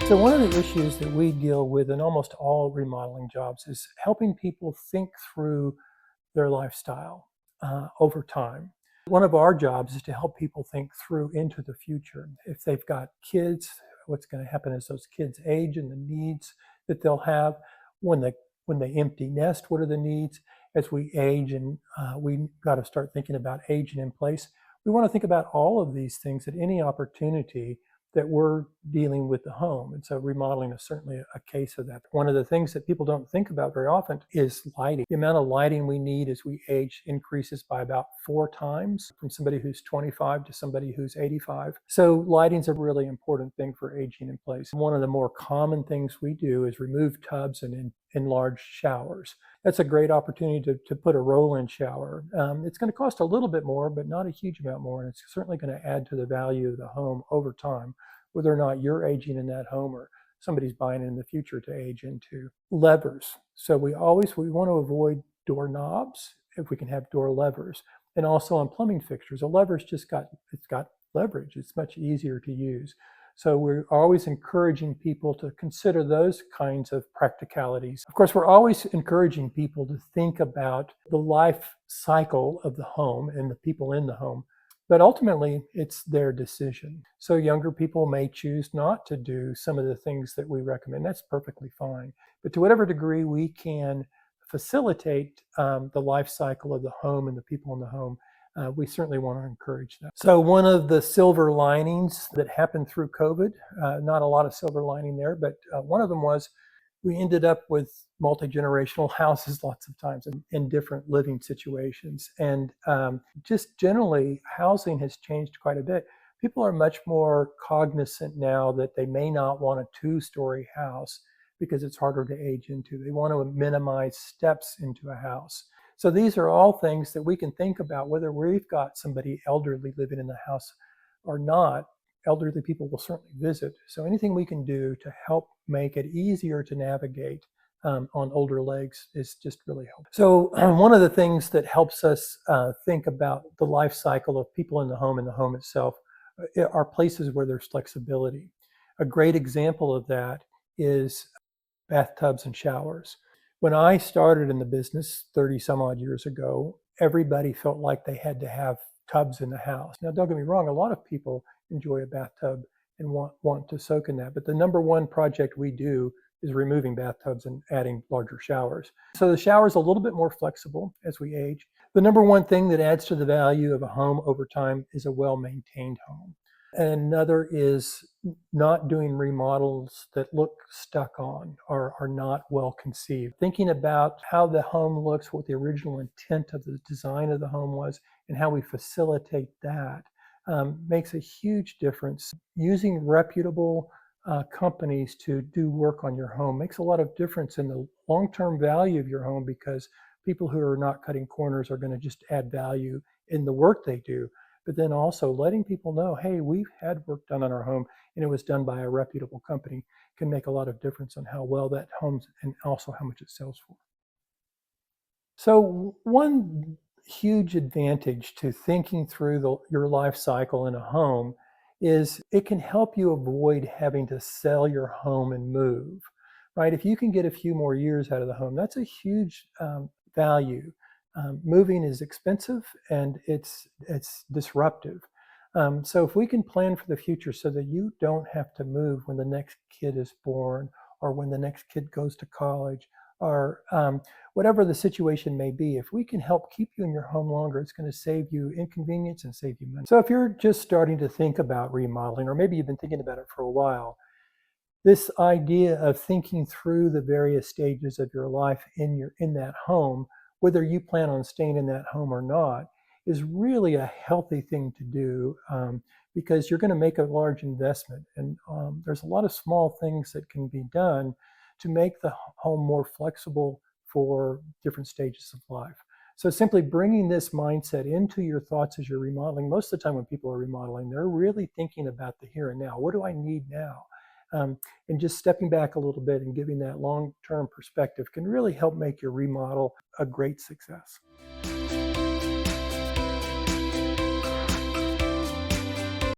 So one of the issues that we deal with in almost all remodeling jobs is helping people think through their lifestyle over time. One of our jobs is to help people think through into the future. If they've got kids, what's going to happen as those kids age and the needs that they'll have when they empty nest. What are the needs as we age? And we got to start thinking about aging in place. We want to think about all of these things at any opportunity that we're dealing with the home. And so remodeling is certainly a case of that. One of the things that people don't think about very often is lighting. The amount of lighting we need as we age increases by about 4 times from somebody who's 25 to somebody who's 85. So lighting's a really important thing for aging in place. One of the more common things we do is remove tubs and enlarge showers. That's a great opportunity to put a roll-in shower. It's going to cost a little bit more, but not a huge amount more, and it's certainly going to add to the value of the home over time, whether or not you're aging in that home or somebody's buying it in the future to age into. Levers. So we want to avoid doorknobs if we can have door levers, and also on plumbing fixtures. A lever's it's got leverage. It's much easier to use. So we're always encouraging people to consider those kinds of practicalities. Of course, we're always encouraging people to think about the life cycle of the home and the people in the home. But ultimately, it's their decision. So younger people may choose not to do some of the things that we recommend. That's perfectly fine. But to whatever degree we can facilitate the life cycle of the home and the people in the home, we certainly want to encourage that. So one of the silver linings that happened through COVID, not a lot of silver lining there, but one of them was we ended up with multi-generational houses lots of times in different living situations. And just generally, housing has changed quite a bit. People are much more cognizant now that they may not want a 2-story house because it's harder to age into. They want to minimize steps into a house. So these are all things that we can think about, whether we've got somebody elderly living in the house or not. Elderly people will certainly visit. So anything we can do to help make it easier to navigate on older legs is just really helpful. So one of the things that helps us think about the life cycle of people in the home and the home itself are places where there's flexibility. A great example of that is bathtubs and showers. When I started in the business 30 some odd years ago, everybody felt like they had to have tubs in the house. Now, don't get me wrong, a lot of people enjoy a bathtub and want to soak in that. But the number one project we do is removing bathtubs and adding larger showers. So the shower is a little bit more flexible as we age. The number one thing that adds to the value of a home over time is a well-maintained home. Another is not doing remodels that look stuck on or are not well conceived. Thinking about how the home looks, what the original intent of the design of the home was, and how we facilitate that makes a huge difference. Using reputable companies to do work on your home makes a lot of difference in the long-term value of your home, because people who are not cutting corners are going to just add value in the work they do. But then also letting people know, hey, we've had work done on our home and it was done by a reputable company, can make a lot of difference on how well that home's and also how much it sells for. So one huge advantage to thinking through your life cycle in a home is it can help you avoid having to sell your home and move, right? If you can get a few more years out of the home, that's a huge value. Moving is expensive and it's disruptive. So if we can plan for the future so that you don't have to move when the next kid is born or when the next kid goes to college or whatever the situation may be, if we can help keep you in your home longer, it's going to save you inconvenience and save you money. So if you're just starting to think about remodeling, or maybe you've been thinking about it for a while, this idea of thinking through the various stages of your life in that home, whether you plan on staying in that home or not, is really a healthy thing to do, because you're going to make a large investment. And there's a lot of small things that can be done to make the home more flexible for different stages of life. So simply bringing this mindset into your thoughts as you're remodeling. Most of the time when people are remodeling, they're really thinking about the here and now. What do I need now? And just stepping back a little bit and giving that long-term perspective can really help make your remodel a great success.